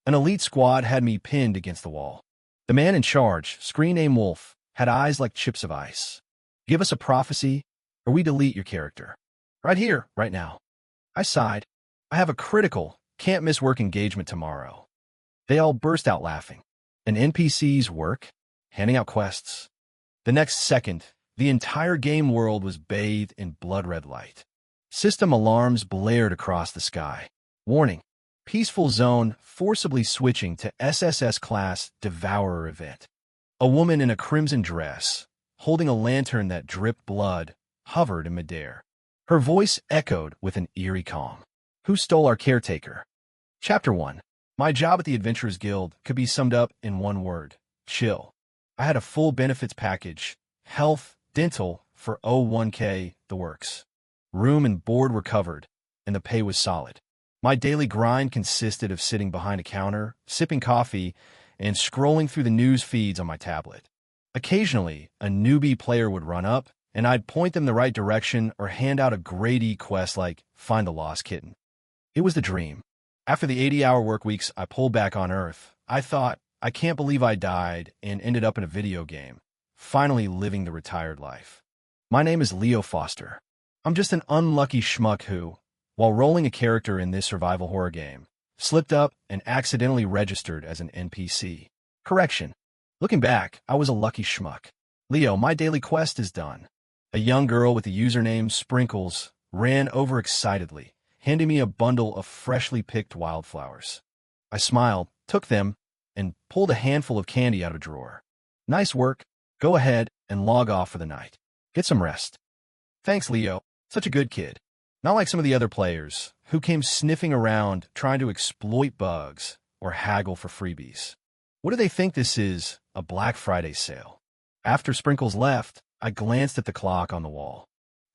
An elite squad had me pinned against the wall. The man in charge, screen name Wolf, had eyes like chips of ice. Give us a prophecy, or we delete your character. Right here, right now. I sighed. I have a critical, can't miss work engagement tomorrow. They all burst out laughing. An NPC's work? Handing out quests. The next second, the entire game world was bathed in blood-red light. System alarms blared across the sky. Warning. Peaceful zone forcibly switching to SSS class Devourer event. A woman in a crimson dress, holding a lantern that dripped blood, hovered in midair. Her voice echoed with an eerie calm. Who stole our caretaker? Chapter 1. My job at the Adventurers Guild could be summed up in one word. Chill. I had a full benefits package. Health, dental, for 1K, the works. Room and board were covered, and the pay was solid. My daily grind consisted of sitting behind a counter, sipping coffee, and scrolling through the news feeds on my tablet. Occasionally, a newbie player would run up, and I'd point them the right direction or hand out a grade E quest like Find the Lost Kitten. It was the dream. After the 80-hour work weeks I pulled back on Earth, I thought, I can't believe I died and ended up in a video game, finally living the retired life. My name is Leo Foster. I'm just an unlucky schmuck who, while rolling a character in this survival horror game, slipped up and accidentally registered as an NPC. Correction. Looking back, I was a lucky schmuck. Leo, my daily quest is done. A young girl with the username Sprinkles ran over excitedly, handing me a bundle of freshly picked wildflowers. I smiled, took them, and pulled a handful of candy out of a drawer. Nice work. Go ahead and log off for the night. Get some rest. Thanks, Leo. Such a good kid. Not like some of the other players, who came sniffing around trying to exploit bugs or haggle for freebies. What do they think this is, a Black Friday sale? After Sprinkles left, I glanced at the clock on the wall.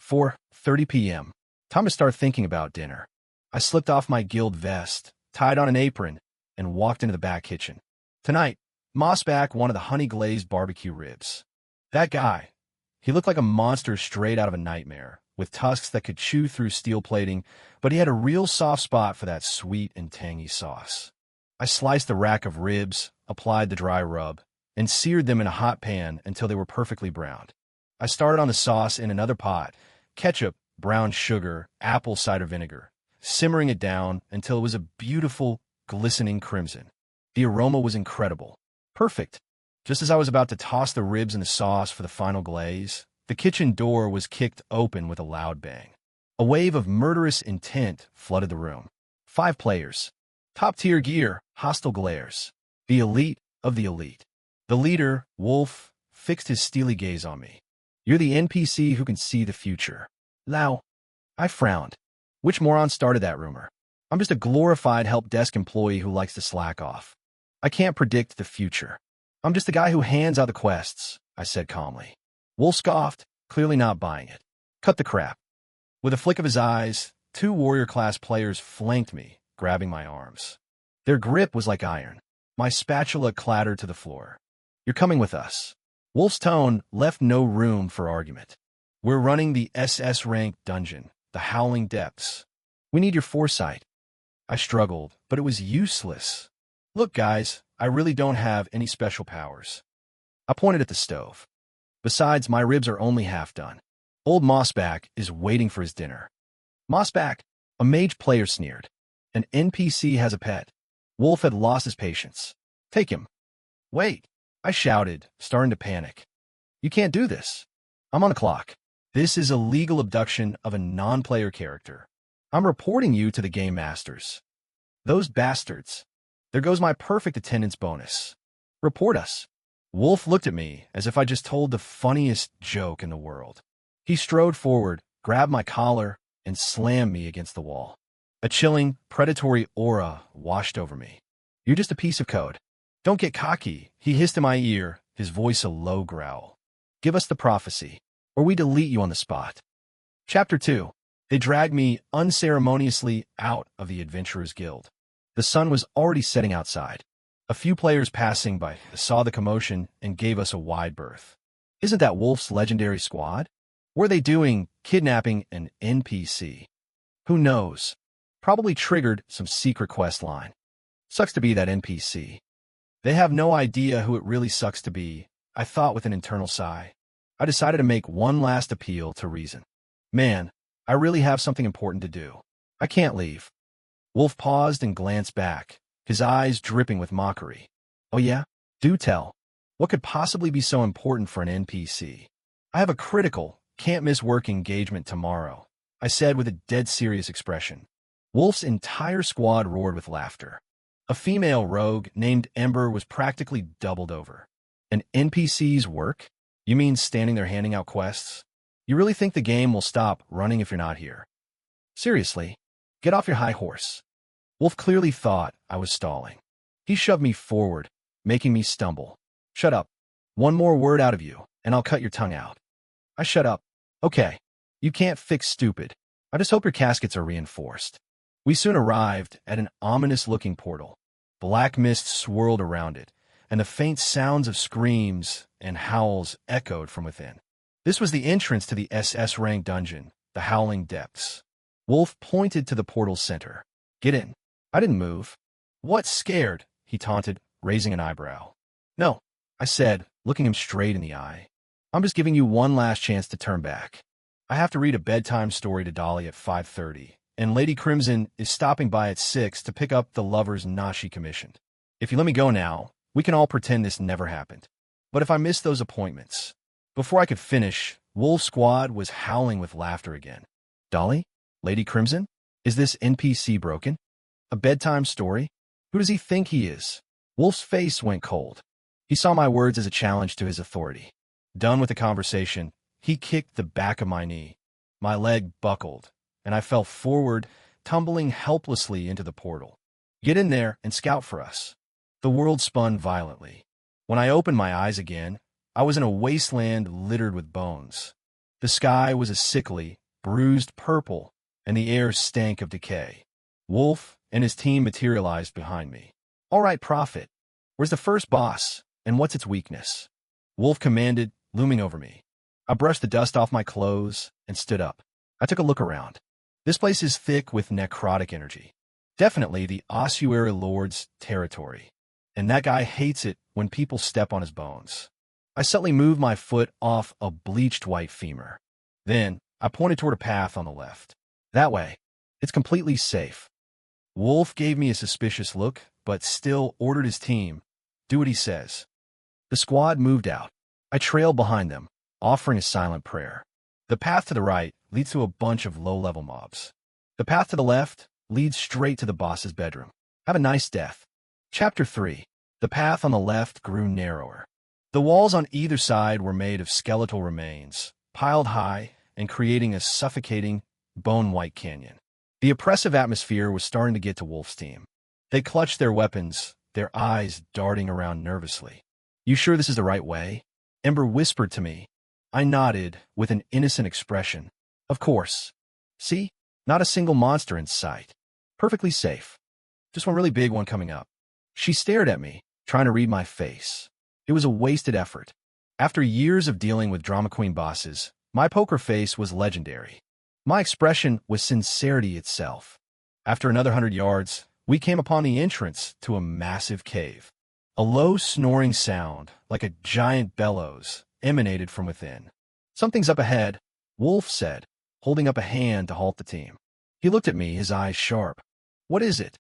4:30 p.m. Time to start thinking about dinner. I slipped off my guild vest, tied on an apron, and walked into the back kitchen. Tonight, Mossback wanted the honey-glazed barbecue ribs. That guy, he looked like a monster straight out of a nightmare, with tusks that could chew through steel plating, but he had a real soft spot for that sweet and tangy sauce. I sliced the rack of ribs, applied the dry rub, and seared them in a hot pan until they were perfectly browned. I started on the sauce in another pot, ketchup, brown sugar, apple cider vinegar, simmering it down until it was a beautiful, glistening crimson. The aroma was incredible. Perfect. Just as I was about to toss the ribs in the sauce for the final glaze, the kitchen door was kicked open with a loud bang. A wave of murderous intent flooded the room. 5 players. Top-tier gear, hostile glares. The elite of the elite. The leader, Wolf, fixed his steely gaze on me. You're the NPC who can see the future. Lao. I frowned. Which moron started that rumor? I'm just a glorified help desk employee who likes to slack off. I can't predict the future. I'm just the guy who hands out the quests, I said calmly. Wolf scoffed, clearly not buying it. Cut the crap. With a flick of his eyes, 2 warrior-class players flanked me, grabbing my arms. Their grip was like iron. My spatula clattered to the floor. You're coming with us. Wolf's tone left no room for argument. We're running the SS-Rank dungeon, the Howling Depths. We need your foresight. I struggled, but it was useless. Look, guys, I really don't have any special powers. I pointed at the stove. Besides, my ribs are only half done. Old Mossback is waiting for his dinner. Mossback, a mage player sneered. An NPC has a pet. Wolf had lost his patience. Take him. Wait, I shouted, starting to panic. You can't do this. I'm on the clock. This is a legal abduction of a non-player character. I'm reporting you to the game masters. Those bastards. There goes my perfect attendance bonus. Report us. Wolf looked at me as if I just told the funniest joke in the world. He strode forward, grabbed my collar, and slammed me against the wall. A chilling, predatory aura washed over me. You're just a piece of code. Don't get cocky, he hissed in my ear, his voice a low growl. Give us the prophecy, or we delete you on the spot. Chapter 2. They dragged me unceremoniously out of the Adventurers Guild. The sun was already setting outside. A few players passing by saw the commotion and gave us a wide berth. Isn't that Wolf's legendary squad? Were they doing kidnapping an NPC? Who knows? Probably triggered some secret quest line. Sucks to be that NPC. They have no idea who it really sucks to be, I thought with an internal sigh. I decided to make one last appeal to reason. Man, I really have something important to do. I can't leave. Wolf paused and glanced back, his eyes dripping with mockery. Oh yeah? Do tell. What could possibly be so important for an NPC? I have a critical, can't-miss work engagement tomorrow, I said with a dead serious expression. Wolf's entire squad roared with laughter. A female rogue named Ember was practically doubled over. An NPC's work? You mean standing there handing out quests? You really think the game will stop running if you're not here? Seriously, get off your high horse. Wolf clearly thought I was stalling. He shoved me forward, making me stumble. Shut up. One more word out of you, and I'll cut your tongue out. I shut up. Okay. You can't fix stupid. I just hope your caskets are reinforced. We soon arrived at an ominous-looking portal. Black mist swirled around it, and the faint sounds of screams and howls echoed from within. This was the entrance to the SS-Rank dungeon, the Howling Depths. Wolf pointed to the portal's center. Get in. I didn't move. What, scared? He taunted, raising an eyebrow. No, I said, looking him straight in the eye. I'm just giving you one last chance to turn back. I have to read a bedtime story to Dolly at 5:30, and Lady Crimson is stopping by at 6 to pick up the lover's knot she commissioned. If you let me go now, we can all pretend this never happened. But if I miss those appointments... Before I could finish, Wolf's squad was howling with laughter again. Dolly? Lady Crimson? Is this NPC broken? A bedtime story? Who does he think he is? Wolf's face went cold. He saw my words as a challenge to his authority. Done with the conversation, he kicked the back of my knee. My leg buckled, and I fell forward, tumbling helplessly into the portal. Get in there and scout for us. The world spun violently. When I opened my eyes again, I was in a wasteland littered with bones. The sky was a sickly, bruised purple, and the air stank of decay. Wolf and his team materialized behind me. All right, Prophet. Where's the first boss, and what's its weakness? Wolf commanded, looming over me. I brushed the dust off my clothes and stood up. I took a look around. This place is thick with necrotic energy. Definitely the ossuary lord's territory. And that guy hates it when people step on his bones. I subtly moved my foot off a bleached white femur. Then, I pointed toward a path on the left. That way. It's completely safe. Wolf gave me a suspicious look, but still ordered his team. Do what he says. The squad moved out. I trailed behind them, offering a silent prayer. The path to the right leads to a bunch of low-level mobs. The path to the left leads straight to the boss's bedroom. Have a nice death. Chapter 3. The path on the left grew narrower. The walls on either side were made of skeletal remains, piled high and creating a suffocating, bone-white canyon. The oppressive atmosphere was starting to get to Wolf's team. They clutched their weapons, their eyes darting around nervously. You sure this is the right way? Ember whispered to me. I nodded with an innocent expression. Of course. See? Not a single monster in sight. Perfectly safe. Just one really big one coming up. She stared at me, trying to read my face. It was a wasted effort. After years of dealing with drama queen bosses, my poker face was legendary. My expression was sincerity itself. After another 100 yards, we came upon the entrance to a massive cave. A low snoring sound, like a giant bellows, emanated from within. Something's up ahead, Wolf said, holding up a hand to halt the team. He looked at me, his eyes sharp. What is it?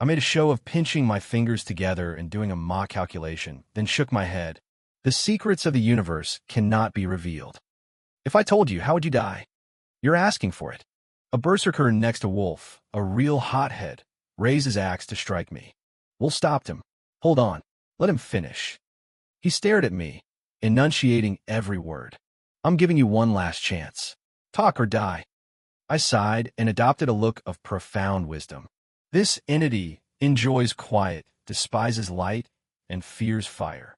I made a show of pinching my fingers together and doing a mock calculation, then shook my head. The secrets of the universe cannot be revealed. If I told you, how would you die? You're asking for it. A berserker next to Wolf, a real hothead, raised his axe to strike me. Wolf stopped him. Hold on. Let him finish. He stared at me, enunciating every word. I'm giving you one last chance. Talk or die. I sighed and adopted a look of profound wisdom. This entity enjoys quiet, despises light, and fears fire.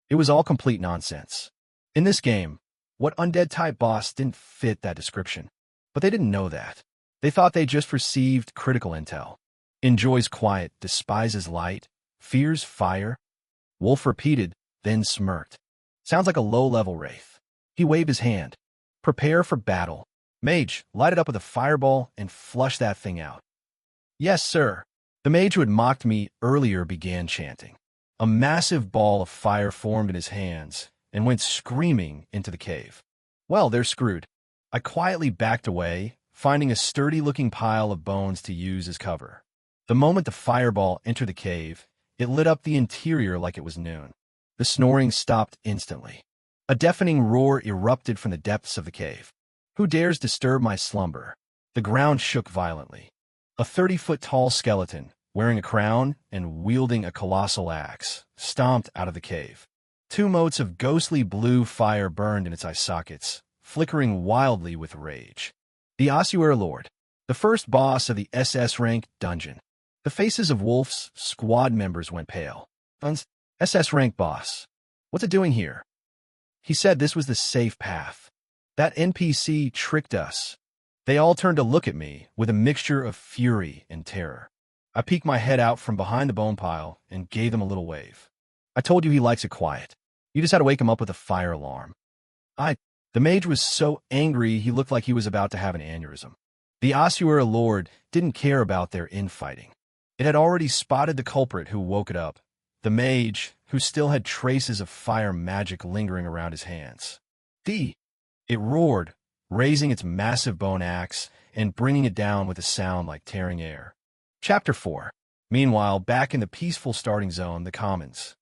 It was all complete nonsense. In this game, what undead-type boss didn't fit that description? But they didn't know that. They thought they just received critical intel. Enjoys quiet, despises light, fears fire. Wolf repeated, then smirked. Sounds like a low-level wraith. He waved his hand. Prepare for battle. Mage, light it up with a fireball and flush that thing out. Yes, sir. The mage who had mocked me earlier began chanting. A massive ball of fire formed in his hands and went screaming into the cave. Well, they're screwed. I quietly backed away, finding a sturdy-looking pile of bones to use as cover. The moment the fireball entered the cave, it lit up the interior like it was noon. The snoring stopped instantly. A deafening roar erupted from the depths of the cave. Who dares disturb my slumber? The ground shook violently. A 30-foot-tall skeleton, wearing a crown and wielding a colossal axe, stomped out of the cave. 2 motes of ghostly blue fire burned in its eye sockets, flickering wildly with rage. The Ossuary Lord, the first boss of the SS-Rank dungeon. The faces of Wolf's squad members went pale. SS-Rank boss. What's it doing here? He said this was the safe path. That NPC tricked us. They all turned to look at me with a mixture of fury and terror. I peeked my head out from behind the bone pile and gave them a little wave. I told you he likes it quiet. You just had to wake him up with a fire alarm. The mage was so angry he looked like he was about to have an aneurysm. The Ossuary Lord didn't care about their infighting. It had already spotted the culprit who woke it up, the mage who still had traces of fire magic lingering around his hands. It roared, raising its massive bone axe and bringing it down with a sound like tearing air. Chapter 4. Meanwhile, back in the peaceful starting zone, the Commons.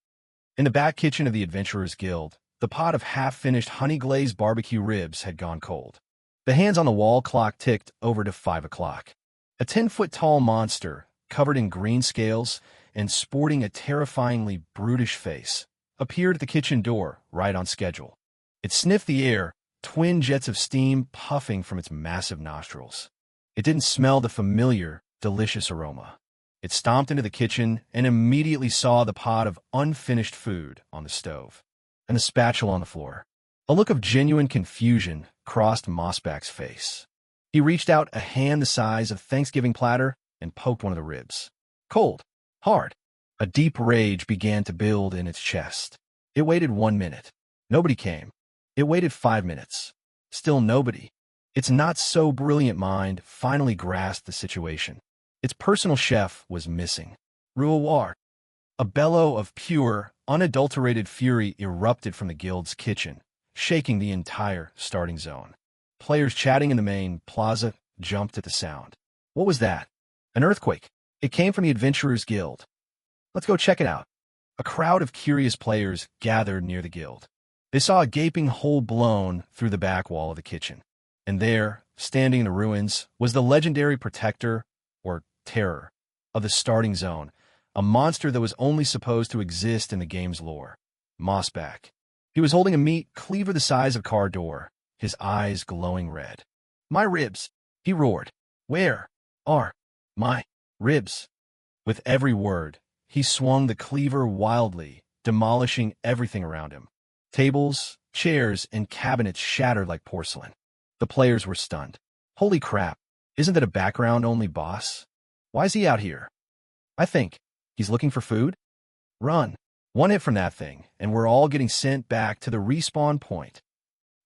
In the back kitchen of the Adventurers Guild, the pot of half-finished honey-glazed barbecue ribs had gone cold. The hands-on-the-wall clock ticked over to 5 o'clock. A 10-foot-tall monster, covered in green scales and sporting a terrifyingly brutish face, appeared at the kitchen door, right on schedule. It sniffed the air, twin jets of steam puffing from its massive nostrils. It didn't smell the familiar, delicious aroma. It stomped into the kitchen and immediately saw the pot of unfinished food on the stove and the spatula on the floor. A look of genuine confusion crossed Mossback's face. He reached out a hand the size of a Thanksgiving platter and poked one of the ribs. Cold. Hard. A deep rage began to build in its chest. It waited 1 minute. Nobody came. It waited 5 minutes. Still nobody. Its not-so-brilliant mind finally grasped the situation. Its personal chef was missing. Ruawar. A bellow of pure, unadulterated fury erupted from the guild's kitchen, shaking the entire starting zone. Players chatting in the main plaza jumped at the sound. What was that? An earthquake. It came from the Adventurers Guild. Let's go check it out. A crowd of curious players gathered near the guild. They saw a gaping hole blown through the back wall of the kitchen. And there, standing in the ruins, was the legendary protector, or terror, of the starting zone, a monster that was only supposed to exist in the game's lore. Mossback. He was holding a meat cleaver the size of a car door, his eyes glowing red. My ribs, he roared. Where are my ribs? With every word, he swung the cleaver wildly, demolishing everything around him. Tables, chairs, and cabinets shattered like porcelain. The players were stunned. Holy crap, isn't that a background-only boss? Why is he out here? I think he's looking for food? Run. One hit from that thing, and we're all getting sent back to the respawn point.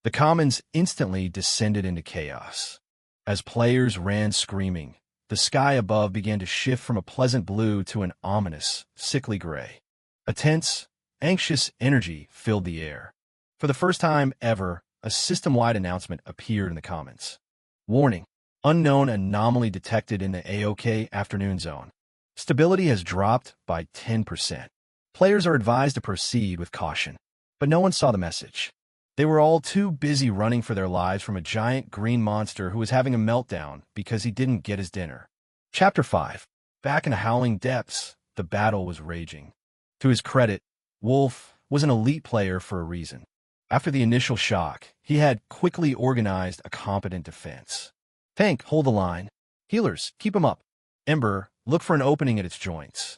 The Commons instantly descended into chaos. As players ran screaming, the sky above began to shift from a pleasant blue to an ominous, sickly gray. A tense, anxious energy filled the air. For the first time ever, a system-wide announcement appeared in the Commons. Warning. Unknown anomaly detected in the AOK afternoon zone. Stability has dropped by 10%. Players are advised to proceed with caution. But no one saw the message. They were all too busy running for their lives from a giant green monster who was having a meltdown because he didn't get his dinner. Chapter 5. Back in the howling depths, the battle was raging. To his credit, Wolf was an elite player for a reason. After the initial shock, he had quickly organized a competent defense. Tank, hold the line. Healers, keep him up. Ember, look for an opening at its joints.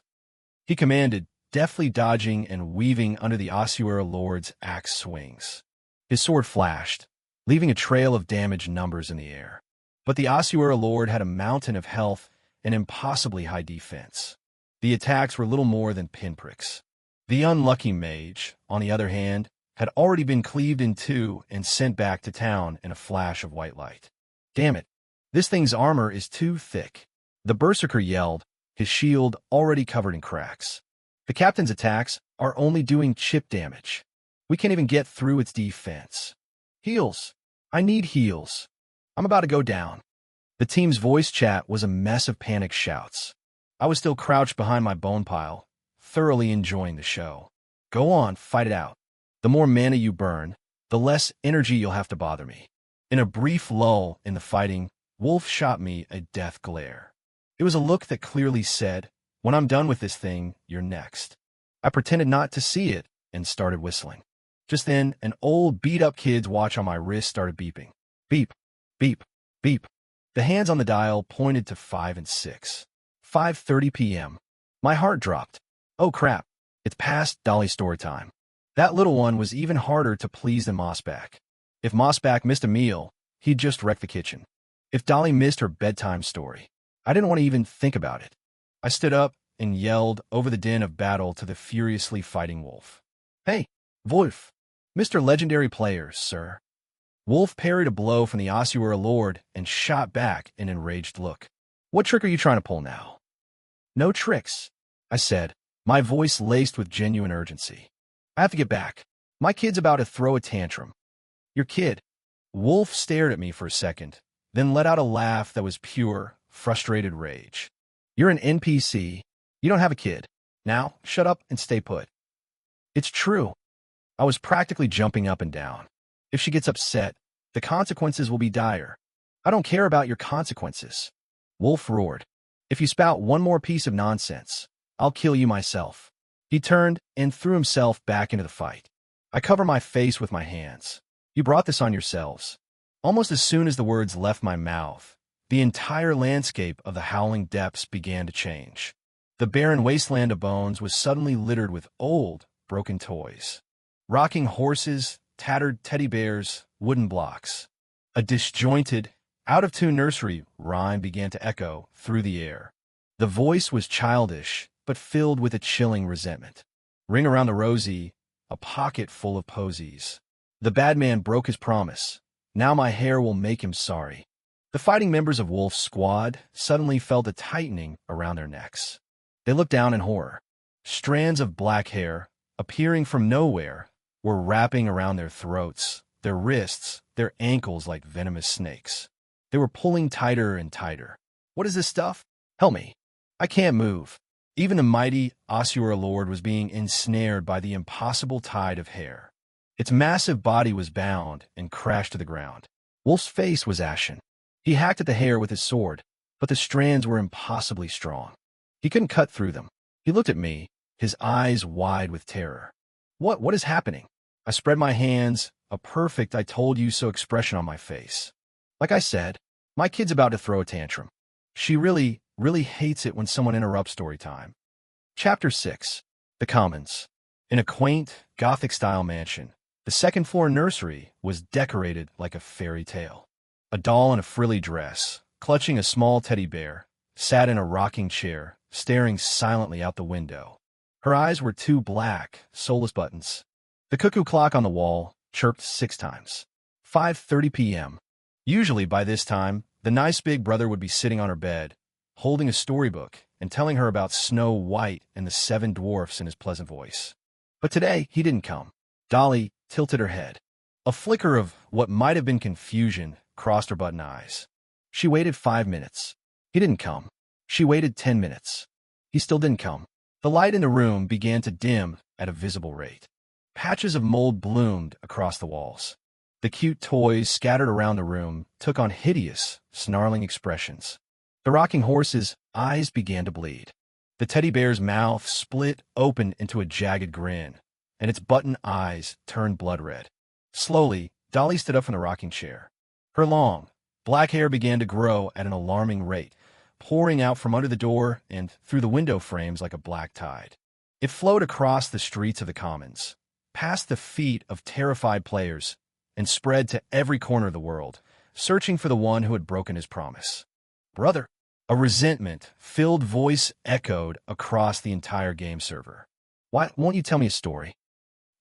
He commanded, deftly dodging and weaving under the Ossuary Lord's axe swings. His sword flashed, leaving a trail of damage numbers in the air. But the Ossuary Lord had a mountain of health and impossibly high defense. The attacks were little more than pinpricks. The unlucky mage, on the other hand, had already been cleaved in two and sent back to town in a flash of white light. Damn it. This thing's armor is too thick. The berserker yelled, his shield already covered in cracks. The captain's attacks are only doing chip damage. We can't even get through its defense. Heals. I need heals. I'm about to go down. The team's voice chat was a mess of panicked shouts. I was still crouched behind my bone pile, thoroughly enjoying the show. Go on, fight it out. The more mana you burn, the less energy you'll have to bother me. In a brief lull in the fighting, Wolf shot me a death glare. It was a look that clearly said, when I'm done with this thing, you're next. I pretended not to see it and started whistling. Just then, an old beat-up kid's watch on my wrist started beeping. Beep, beep, beep. The hands on the dial pointed to 5 and 6. 5:30 p.m. My heart dropped. Oh crap, it's past Dolly's story time. That little one was even harder to please than Mossback. If Mossback missed a meal, he'd just wreck the kitchen. If Dolly missed her bedtime story, I didn't want to even think about it. I stood up and yelled over the din of battle to the furiously fighting Wolf. Hey, Wolf! Mr. Legendary Players, sir. Wolf parried a blow from the Ossuary Lord and shot back an enraged look. What trick are you trying to pull now? No tricks, I said, my voice laced with genuine urgency. I have to get back. My kid's about to throw a tantrum. Your kid? Wolf stared at me for a second, then let out a laugh that was pure, frustrated rage. You're an NPC. You don't have a kid. Now, shut up and stay put. It's true. I was practically jumping up and down. If she gets upset, the consequences will be dire. I don't care about your consequences. Wolf roared. If you spout one more piece of nonsense, I'll kill you myself. He turned and threw himself back into the fight. I cover my face with my hands. You brought this on yourselves. Almost as soon as the words left my mouth, the entire landscape of the howling depths began to change. The barren wasteland of bones was suddenly littered with old, broken toys. Rocking horses, tattered teddy bears, wooden blocks. A disjointed, out-of-tune nursery rhyme began to echo through the air. The voice was childish, but filled with a chilling resentment. Ring around the rosy, a pocket full of posies. The bad man broke his promise. Now my hair will make him sorry. The fighting members of Wolf's squad suddenly felt a tightening around their necks. They looked down in horror. Strands of black hair, appearing from nowhere, were wrapping around their throats, their wrists, their ankles like venomous snakes. They were pulling tighter and tighter. What is this stuff? Help me. I can't move. Even the mighty Ossuary Lord was being ensnared by the impossible tide of hair. Its massive body was bound and crashed to the ground. Wolf's face was ashen. He hacked at the hair with his sword, but the strands were impossibly strong. He couldn't cut through them. He looked at me, his eyes wide with terror. What is happening? I spread my hands, a perfect I told you so expression on my face. Like I said, my kid's about to throw a tantrum. She really hates it when someone interrupts story time. Chapter 6. The Commons. In a quaint, Gothic-style mansion, the second-floor nursery was decorated like a fairy tale. A doll in a frilly dress, clutching a small teddy bear, sat in a rocking chair, staring silently out the window. Her eyes were two black, soulless buttons. The cuckoo clock on the wall chirped 6 times. 5:30 p.m. Usually by this time, the nice big brother would be sitting on her bed, holding a storybook and telling her about Snow White and the 7 dwarfs in his pleasant voice. But today, he didn't come. Dolly tilted her head. A flicker of what might have been confusion crossed her button eyes. She waited 5 minutes. He didn't come. She waited 10 minutes. He still didn't come. The light in the room began to dim at a visible rate. Patches of mold bloomed across the walls. The cute toys scattered around the room took on hideous, snarling expressions. The rocking horse's eyes began to bleed. The teddy bear's mouth split open into a jagged grin, and its button eyes turned blood red. Slowly, Dolly stood up from the rocking chair. Her long, black hair began to grow at an alarming rate, pouring out from under the door and through the window frames like a black tide. It flowed across the streets of the Commons, past the feet of terrified players, and spread to every corner of the world, searching for the one who had broken his promise. Brother! A resentment-filled voice echoed across the entire game server. Why won't you tell me a story?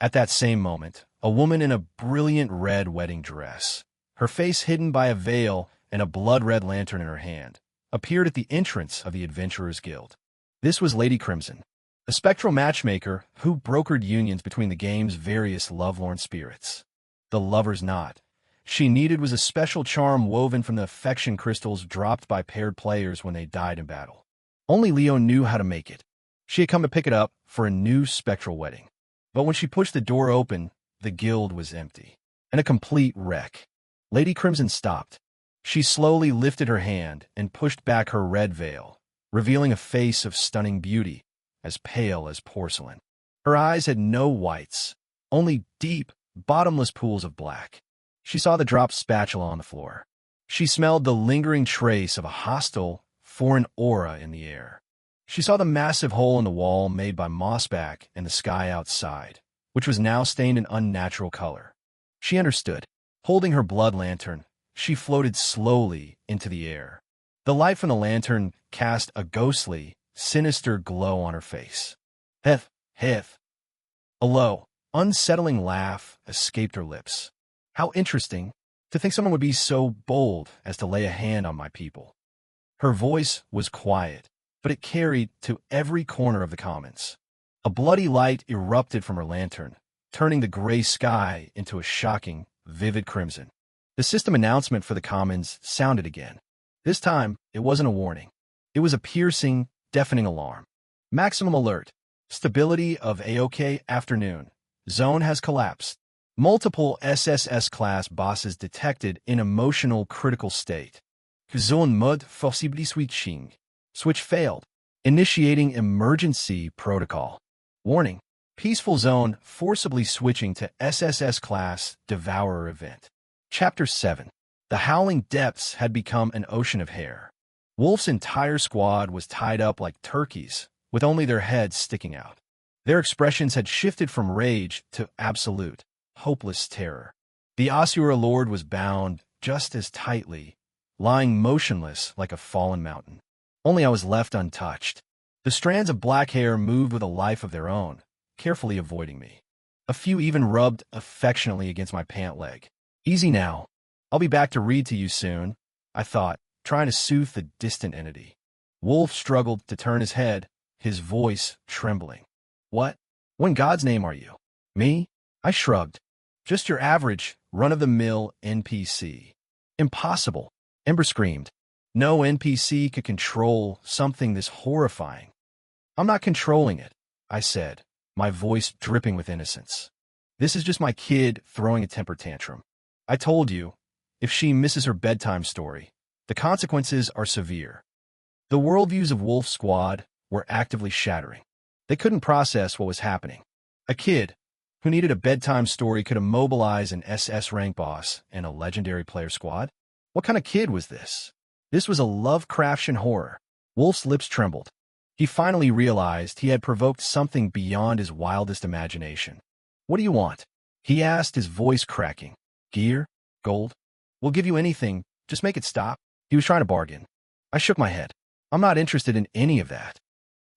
At that same moment, a woman in a brilliant red wedding dress, her face hidden by a veil and a blood-red lantern in her hand, appeared at the entrance of the Adventurers Guild. This was Lady Crimson, a spectral matchmaker who brokered unions between the game's various lovelorn spirits. The lover's knot she needed was a special charm woven from the affection crystals dropped by paired players when they died in battle. Only Leo knew how to make it. She had come to pick it up for a new spectral wedding. But when she pushed the door open, the guild was empty and a complete wreck. Lady Crimson stopped. She slowly lifted her hand and pushed back her red veil, revealing a face of stunning beauty, as pale as porcelain. Her eyes had no whites, only deep, bottomless pools of black. She saw the dropped spatula on the floor. She smelled the lingering trace of a hostile, foreign aura in the air. She saw the massive hole in the wall made by mossback and the sky outside, which was now stained an unnatural color. She understood. Holding her blood lantern, she floated slowly into the air. The light from the lantern cast a ghostly, sinister glow on her face. Heth, heth. A low, unsettling laugh escaped her lips. How interesting to think someone would be so bold as to lay a hand on my people. Her voice was quiet, but it carried to every corner of the commons. A bloody light erupted from her lantern, turning the gray sky into a shocking, vivid crimson. The system announcement for the commons sounded again. This time, it wasn't a warning. It was a piercing, deafening alarm. Maximum alert. Stability of AOK afternoon. Zone has collapsed. Multiple SSS-class bosses detected in emotional critical state. Zone mode possibly switching. Switch failed. Initiating emergency protocol. Warning. Peaceful zone forcibly switching to SSS-class Devourer event. Chapter 7. The howling depths had become an ocean of hair. Wolf's entire squad was tied up like turkeys, with only their heads sticking out. Their expressions had shifted from rage to absolute, hopeless terror. The Osura Lord was bound just as tightly, lying motionless like a fallen mountain. Only I was left untouched. The strands of black hair moved with a life of their own, carefully avoiding me. A few even rubbed affectionately against my pant leg. Easy now. I'll be back to read to you soon, I thought, trying to soothe the distant entity. Wolf struggled to turn his head, his voice trembling. What? What in God's name are you? Me? I shrugged. Just your average, run-of-the-mill NPC. Impossible, Ember screamed. No NPC could control something this horrifying. I'm not controlling it, I said, my voice dripping with innocence. This is just my kid throwing a temper tantrum. I told you, if she misses her bedtime story, the consequences are severe. The worldviews of Wolf's squad were actively shattering. They couldn't process what was happening. A kid who needed a bedtime story could immobilize an SS rank boss and a legendary player squad? What kind of kid was this? This was a Lovecraftian horror. Wolf's lips trembled. He finally realized he had provoked something beyond his wildest imagination. What do you want? He asked, his voice cracking. Gear? Gold? We'll give you anything, just make it stop. He was trying to bargain. I shook my head. I'm not interested in any of that.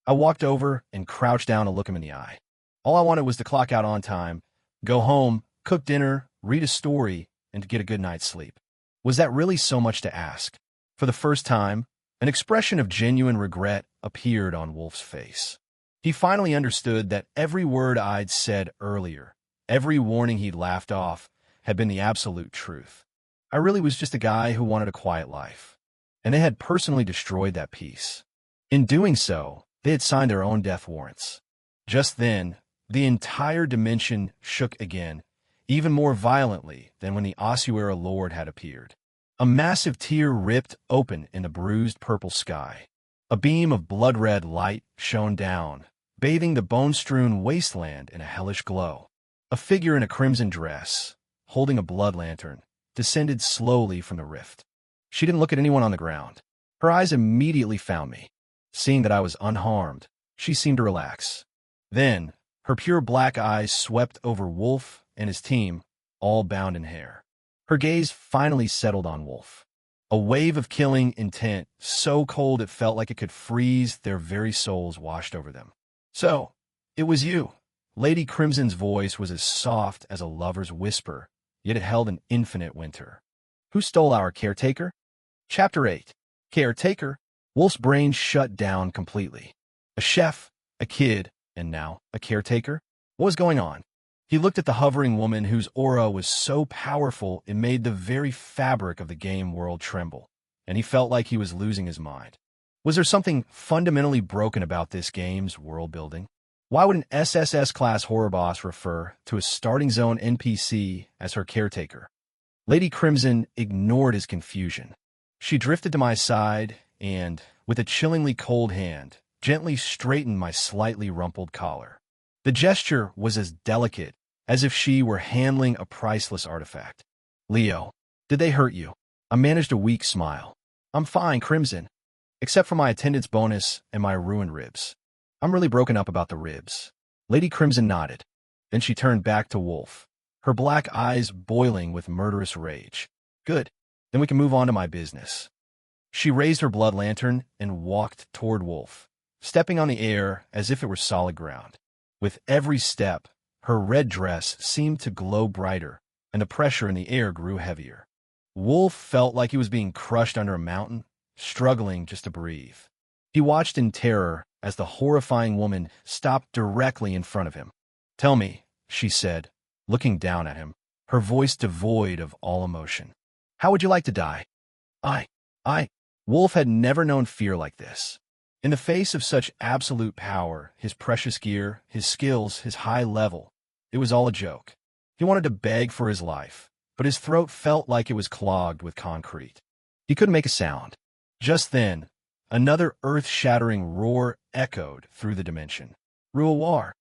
I walked over and crouched down to look him in the eye. All I wanted was to clock out on time, go home, cook dinner, read a story, and to get a good night's sleep. Was that really so much to ask? For the first time, an expression of genuine regret appeared on Wolf's face. He finally understood that every word I'd said earlier, every warning he'd laughed off, had been the absolute truth. I really was just a guy who wanted a quiet life, and they had personally destroyed that peace. In doing so, they had signed their own death warrants. Just then, the entire dimension shook again, even more violently than when the Ossuera Lord had appeared. A massive tear ripped open in the bruised purple sky. A beam of blood-red light shone down, bathing the bone-strewn wasteland in a hellish glow. A figure in a crimson dress, holding a blood lantern, descended slowly from the rift. She didn't look at anyone on the ground. Her eyes immediately found me. Seeing that I was unharmed, she seemed to relax. Then, her pure black eyes swept over Wolf and his team, all bound in hair. Her gaze finally settled on Wolf. A wave of killing intent, so cold it felt like it could freeze their very souls, washed over them. So, it was you. Lady Crimson's voice was as soft as a lover's whisper, yet it held an infinite winter. Who stole our caretaker? Chapter 8. Caretaker. Wolf's brain shut down completely. A chef, a kid, and now a caretaker? What was going on? He looked at the hovering woman whose aura was so powerful it made the very fabric of the game world tremble, and he felt like he was losing his mind. Was there something fundamentally broken about this game's world building? Why would an SSS-class horror boss refer to a starting zone NPC as her caretaker? Lady Crimson ignored his confusion. She drifted to my side and, with a chillingly cold hand, gently straightened my slightly rumpled collar. The gesture was as delicate as if she were handling a priceless artifact. Leo, did they hurt you? I managed a weak smile. I'm fine, Crimson, except for my attendance bonus and my ruined ribs. I'm really broken up about the ribs. Lady Crimson nodded. Then she turned back to Wolf, her black eyes boiling with murderous rage. Good. Then we can move on to my business. She raised her blood lantern and walked toward Wolf, stepping on the air as if it were solid ground. With every step, her red dress seemed to glow brighter, and the pressure in the air grew heavier. Wolf felt like he was being crushed under a mountain, struggling just to breathe. He watched in terror as the horrifying woman stopped directly in front of him. Tell me, she said, looking down at him, her voice devoid of all emotion. How would you like to die? Wolf had never known fear like this. In the face of such absolute power, his precious gear, his skills, his high level, it was all a joke. He wanted to beg for his life, but his throat felt like it was clogged with concrete. He couldn't make a sound. Just then, another earth-shattering roar echoed through the dimension. Ruawar.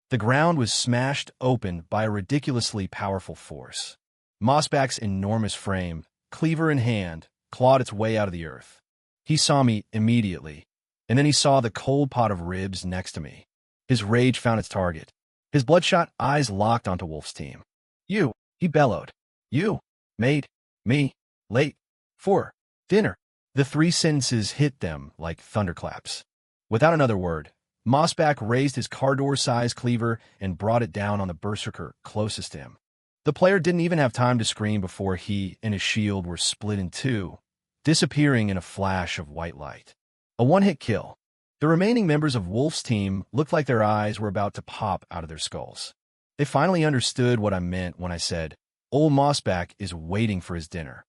The ground was smashed open by a ridiculously powerful force. Mossback's enormous frame, cleaver in hand, clawed its way out of the earth. He saw me immediately, and then he saw the cold pot of ribs next to me. His rage found its target. His bloodshot eyes locked onto Wolf's team. You, he bellowed. You made me late for dinner. The three sentences hit them like thunderclaps. Without another word, Mossback raised his car door-sized cleaver and brought it down on the berserker closest to him. The player didn't even have time to scream before he and his shield were split in two, disappearing in a flash of white light. A one-hit kill. The remaining members of Wolf's team looked like their eyes were about to pop out of their skulls. They finally understood what I meant when I said, Old Mossback is waiting for his dinner.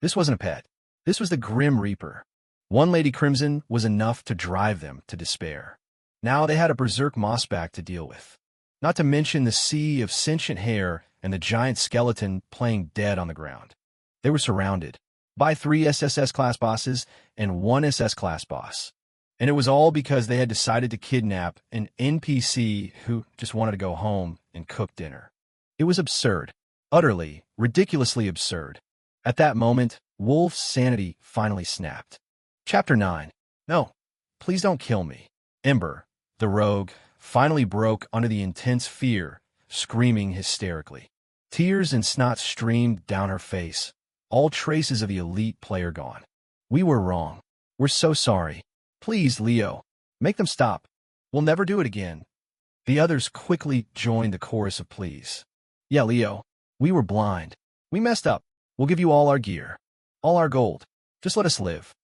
This wasn't a pet. This was the Grim Reaper. One Lady Crimson was enough to drive them to despair. Now they had a berserk Mossback to deal with. Not to mention the sea of sentient hair and the giant skeleton playing dead on the ground. They were surrounded by 3 SSS-class bosses and 1 SS-class boss. And it was all because they had decided to kidnap an NPC who just wanted to go home and cook dinner. It was absurd. Utterly, ridiculously absurd. At that moment, Wolf's sanity finally snapped. Chapter 9. No, please don't kill me. Ember, the rogue, finally broke under the intense fear, screaming hysterically. Tears and snot streamed down her face, all traces of the elite player gone. We were wrong. We're so sorry. Please, Leo, make them stop. We'll never do it again. The others quickly joined the chorus of pleas. Yeah, Leo, we were blind. We messed up. We'll give you all our gear, all our gold. Just let us live.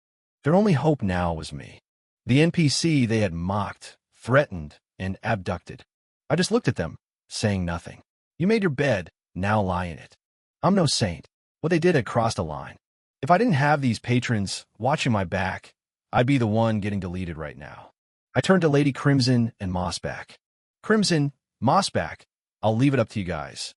Their only hope now was me. The NPC they had mocked, threatened, and abducted. I just looked at them, saying nothing. You made your bed, now lie in it. I'm no saint. What they did had crossed a line. If I didn't have these patrons watching my back, I'd be the one getting deleted right now. I turned to Lady Crimson and Mossback. Crimson, Mossback, I'll leave it up to you guys.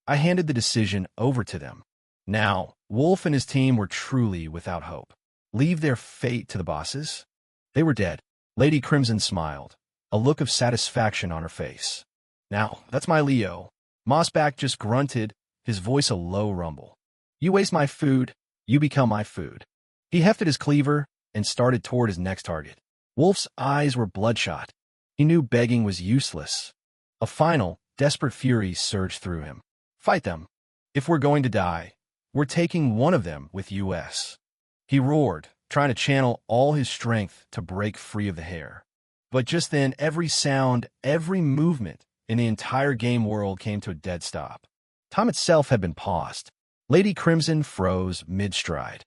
I handed the decision over to them. Now, Wolf and his team were truly without hope. Leave their fate to the bosses? They were dead. Lady Crimson smiled, a look of satisfaction on her face. Now, that's my Leo. Mossback just grunted, his voice a low rumble. You waste my food, you become my food. He hefted his cleaver and started toward his next target. Wolf's eyes were bloodshot. He knew begging was useless. A final, desperate fury surged through him. Fight them. If we're going to die, we're taking one of them with us. He roared, trying to channel all his strength to break free of the hair. But just then, every sound, every movement in the entire game world came to a dead stop. Time itself had been paused. Lady Crimson froze mid-stride.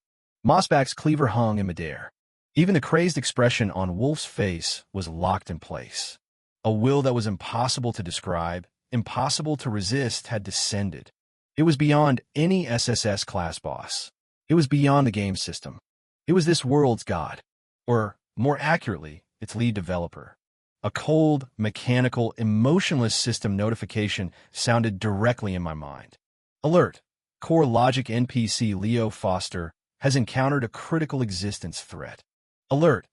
Mossback's cleaver hung in midair. Even the crazed expression on Wolf's face was locked in place. A will that was impossible to describe, impossible to resist, had descended. It was beyond any SSS class boss. It was beyond the game system. It was this world's god. Or, more accurately, its lead developer. A cold, mechanical, emotionless system notification sounded directly in my mind. Alert! Core Logic NPC Leo Foster has encountered a critical existence threat. Alert!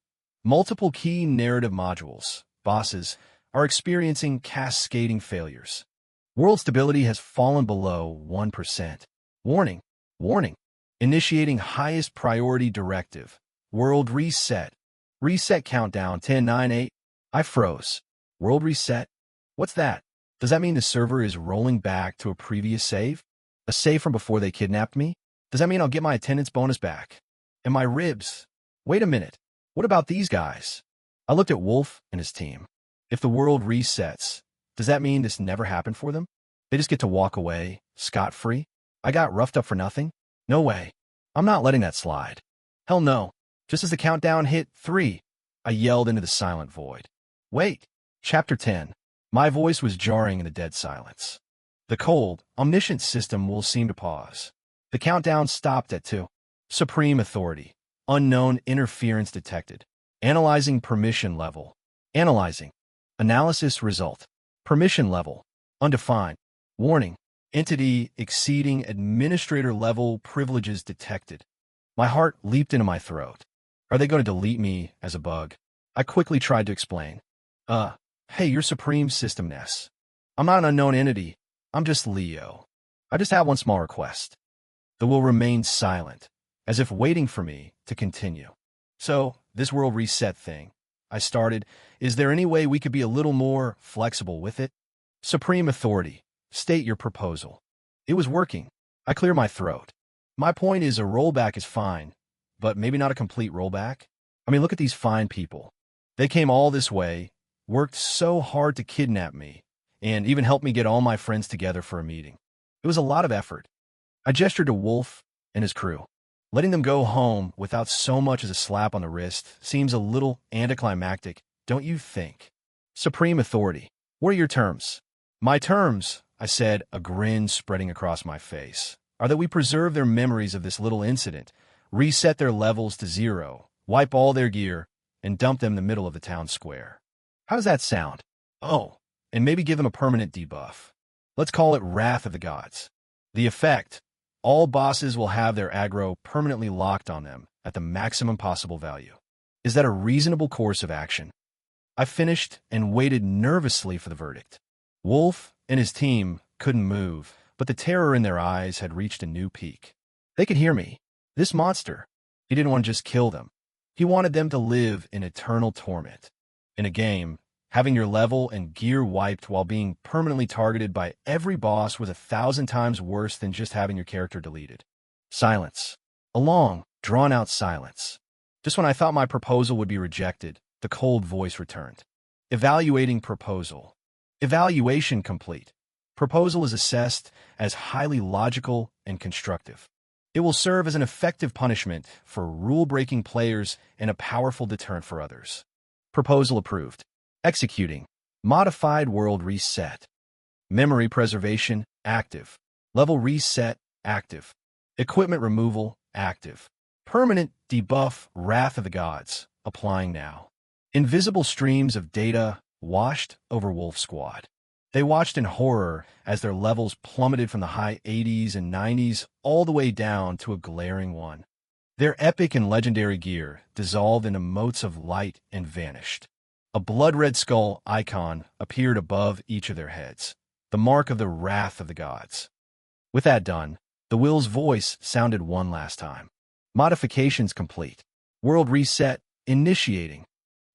Multiple key narrative modules, bosses, are experiencing cascading failures. World stability has fallen below 1%. Warning! Warning! Initiating highest priority directive. World reset. Reset countdown 10, 9, 8. I froze. World reset? What's that? Does that mean the server is rolling back to a previous save? A save from before they kidnapped me? Does that mean I'll get my attendance bonus back? And my ribs? Wait a minute. What about these guys? I looked at Wolf and his team. If the world resets, does that mean this never happened for them? They just get to walk away, scot-free? I got roughed up for nothing? No way. I'm not letting that slide. Hell no. Just as the countdown hit 3, I yelled into the silent void. Wait. Chapter 10. My voice was jarring in the dead silence. The cold, omniscient system will seem to pause. The countdown stopped at 2. Supreme authority. Unknown interference detected. Analyzing permission level. Analyzing. Analysis result. Permission level. Undefined. Warning. Entity exceeding administrator level privileges detected. My heart leaped into my throat. Are they going to delete me as a bug? I quickly tried to explain. Hey, you're Supreme System Ness. I'm not an unknown entity. I'm just Leo. I just have one small request. The will remained silent, as if waiting for me to continue. So, this world reset thing, I started, is there any way we could be a little more flexible with it? Supreme Authority, state your proposal. It was working. I clear my throat. My point is a rollback is fine, but maybe not a complete rollback. I mean, look at these fine people. They came all this way, worked so hard to kidnap me, and even helped me get all my friends together for a meeting. It was a lot of effort. I gestured to Wolf and his crew. Letting them go home without so much as a slap on the wrist seems a little anticlimactic, don't you think? Supreme Authority, what are your terms? My terms, I said, a grin spreading across my face, are that we preserve their memories of this little incident, reset their levels to 0, wipe all their gear, and dump them in the middle of the town square. How does that sound? Oh, and maybe give them a permanent debuff. Let's call it Wrath of the Gods. The effect: all bosses will have their aggro permanently locked on them at the maximum possible value. Is that a reasonable course of action? I finished and waited nervously for the verdict. Wolf and his team couldn't move, but the terror in their eyes had reached a new peak. They could hear me. This monster, he didn't want to just kill them. He wanted them to live in eternal torment. In a game, having your level and gear wiped while being permanently targeted by every boss was 1,000 times worse than just having your character deleted. Silence. A long, drawn-out silence. Just when I thought my proposal would be rejected, the cold voice returned. Evaluating proposal. Evaluation complete. Proposal is assessed as highly logical and constructive. It will serve as an effective punishment for rule-breaking players and a powerful deterrent for others. Proposal approved. Executing. Modified world reset. Memory preservation, active. Level reset, active. Equipment removal, active. Permanent debuff, Wrath of the Gods, applying now. Invisible streams of data washed over Wolf Squad. They watched in horror as their levels plummeted from the high 80s and 90s all the way down to a glaring 1. Their epic and legendary gear dissolved into motes of light and vanished. A blood-red skull icon appeared above each of their heads, the mark of the Wrath of the Gods. With that done, the will's voice sounded one last time. Modifications complete. World reset, initiating.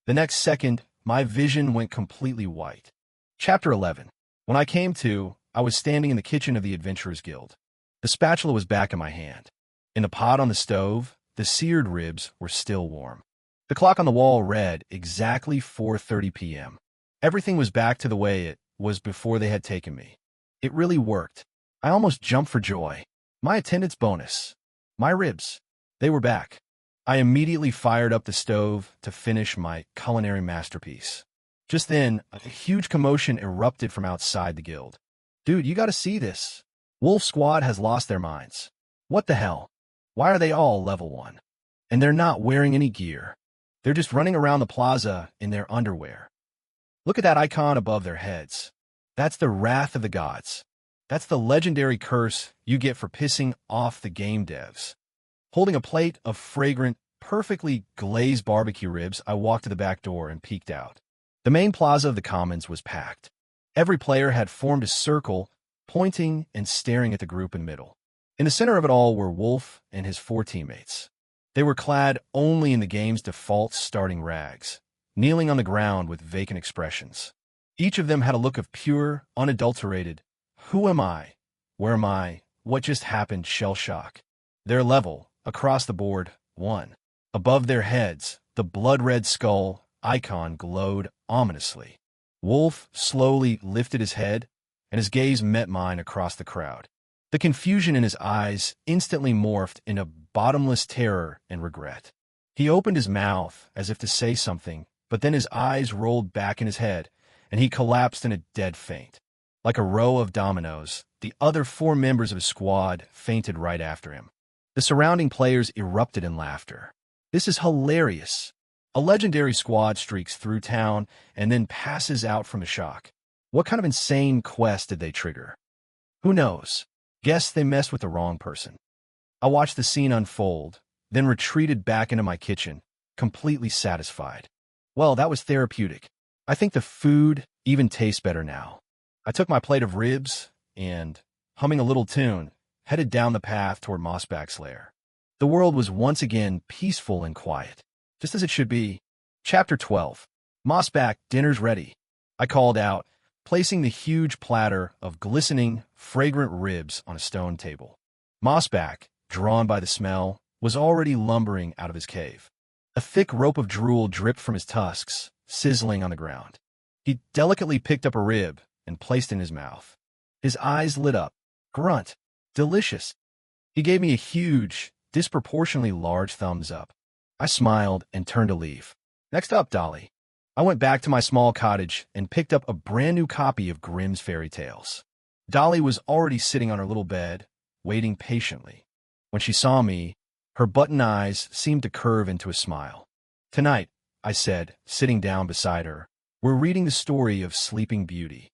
The next second, my vision went completely white. Chapter 11. When I came to, I was standing in the kitchen of the Adventurers Guild. The spatula was back in my hand. In the pot on the stove, the seared ribs were still warm. The clock on the wall read exactly 4:30 p.m. Everything was back to the way it was before they had taken me. It really worked. I almost jumped for joy. My attendance bonus. My ribs. They were back. I immediately fired up the stove to finish my culinary masterpiece. Just then, a huge commotion erupted from outside the guild. Dude, you gotta see this. Wolf Squad has lost their minds. What the hell? Why are they all level 1? And they're not wearing any gear. They're just running around the plaza in their underwear. Look at that icon above their heads. That's the wrath of the gods. That's the legendary curse you get for pissing off the game devs. Holding a plate of fragrant, perfectly glazed barbecue ribs, I walked to the back door and peeked out. The main plaza of the Commons was packed. Every player had formed a circle, pointing and staring at the group in the middle. In the center of it all were Wolf and his 4 teammates. They were clad only in the game's default starting rags, kneeling on the ground with vacant expressions. Each of them had a look of pure, unadulterated, "Who am I? Where am I? What just happened?" shell shock. Their level, across the board, 1. Above their heads, the blood-red skull icon glowed ominously. Wolf slowly lifted his head, and his gaze met mine across the crowd. The confusion in his eyes instantly morphed into bottomless terror and regret. He opened his mouth as if to say something, but then his eyes rolled back in his head, and he collapsed in a dead faint. Like a row of dominoes, the other 4 members of his squad fainted right after him. The surrounding players erupted in laughter. This is hilarious. A legendary squad streaks through town and then passes out from the shock. What kind of insane quest did they trigger? Who knows? Guess they messed with the wrong person. I watched the scene unfold, then retreated back into my kitchen, completely satisfied. Well, that was therapeutic. I think the food even tastes better now. I took my plate of ribs and, humming a little tune, headed down the path toward Mossback's lair. The world was once again peaceful and quiet, just as it should be. Chapter 12. Mossback, dinner's ready, I called out, placing the huge platter of glistening, fragrant ribs on a stone table. Mossback, drawn by the smell, was already lumbering out of his cave. A thick rope of drool dripped from his tusks, sizzling on the ground. He delicately picked up a rib and placed it in his mouth. His eyes lit up. Grunt. Delicious. He gave me a huge, disproportionately large thumbs up. I smiled and turned to leave. Next up, Dolly. I went back to my small cottage and picked up a brand new copy of Grimm's Fairy Tales. Dolly was already sitting on her little bed, waiting patiently. When she saw me, her button eyes seemed to curve into a smile. Tonight, I said, sitting down beside her, we're reading the story of Sleeping Beauty.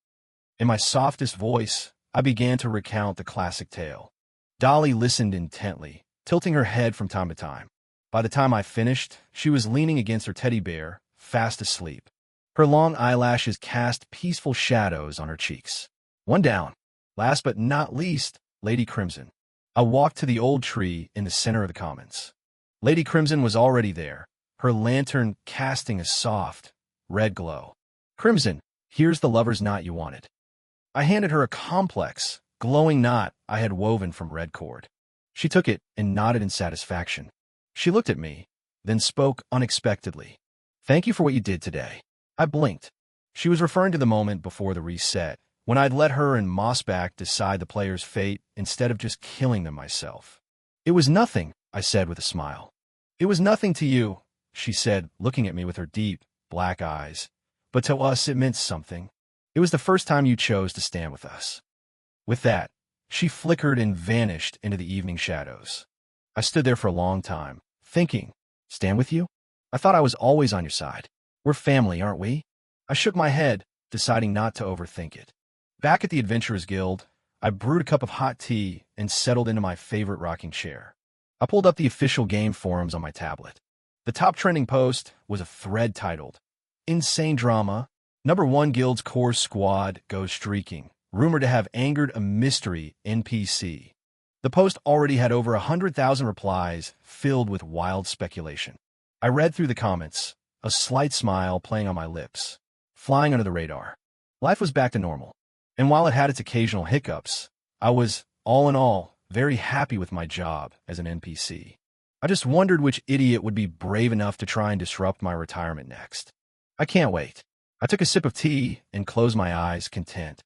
In my softest voice, I began to recount the classic tale. Dolly listened intently, tilting her head from time to time. By the time I finished, she was leaning against her teddy bear, fast asleep. Her long eyelashes cast peaceful shadows on her cheeks. One down. Last but not least, Lady Crimson. I walked to the old tree in the center of the Commons. Lady Crimson was already there, her lantern casting a soft, red glow. Crimson, here's the lover's knot you wanted. I handed her a complex, glowing knot I had woven from red cord. She took it and nodded in satisfaction. She looked at me, then spoke unexpectedly. Thank you for what you did today. I blinked. She was referring to the moment before the reset, when I'd let her and Mossback decide the player's fate instead of just killing them myself. It was nothing, I said with a smile. It was nothing to you, she said, looking at me with her deep, black eyes. But to us it meant something. It was the first time you chose to stand with us. With that, she flickered and vanished into the evening shadows. I stood there for a long time, thinking, stand with you? I thought I was always on your side. We're family, aren't we? I shook my head, deciding not to overthink it. Back at the Adventurers Guild, I brewed a cup of hot tea and settled into my favorite rocking chair. I pulled up the official game forums on my tablet. The top trending post was a thread titled, Insane Drama, #1 Guild's core squad goes streaking, rumored to have angered a mystery NPC. The post already had over 100,000 replies filled with wild speculation. I read through the comments, a slight smile playing on my lips, flying under the radar. Life was back to normal. And while it had its occasional hiccups, I was, all in all, very happy with my job as an NPC. I just wondered which idiot would be brave enough to try and disrupt my retirement next. I can't wait. I took a sip of tea and closed my eyes, content.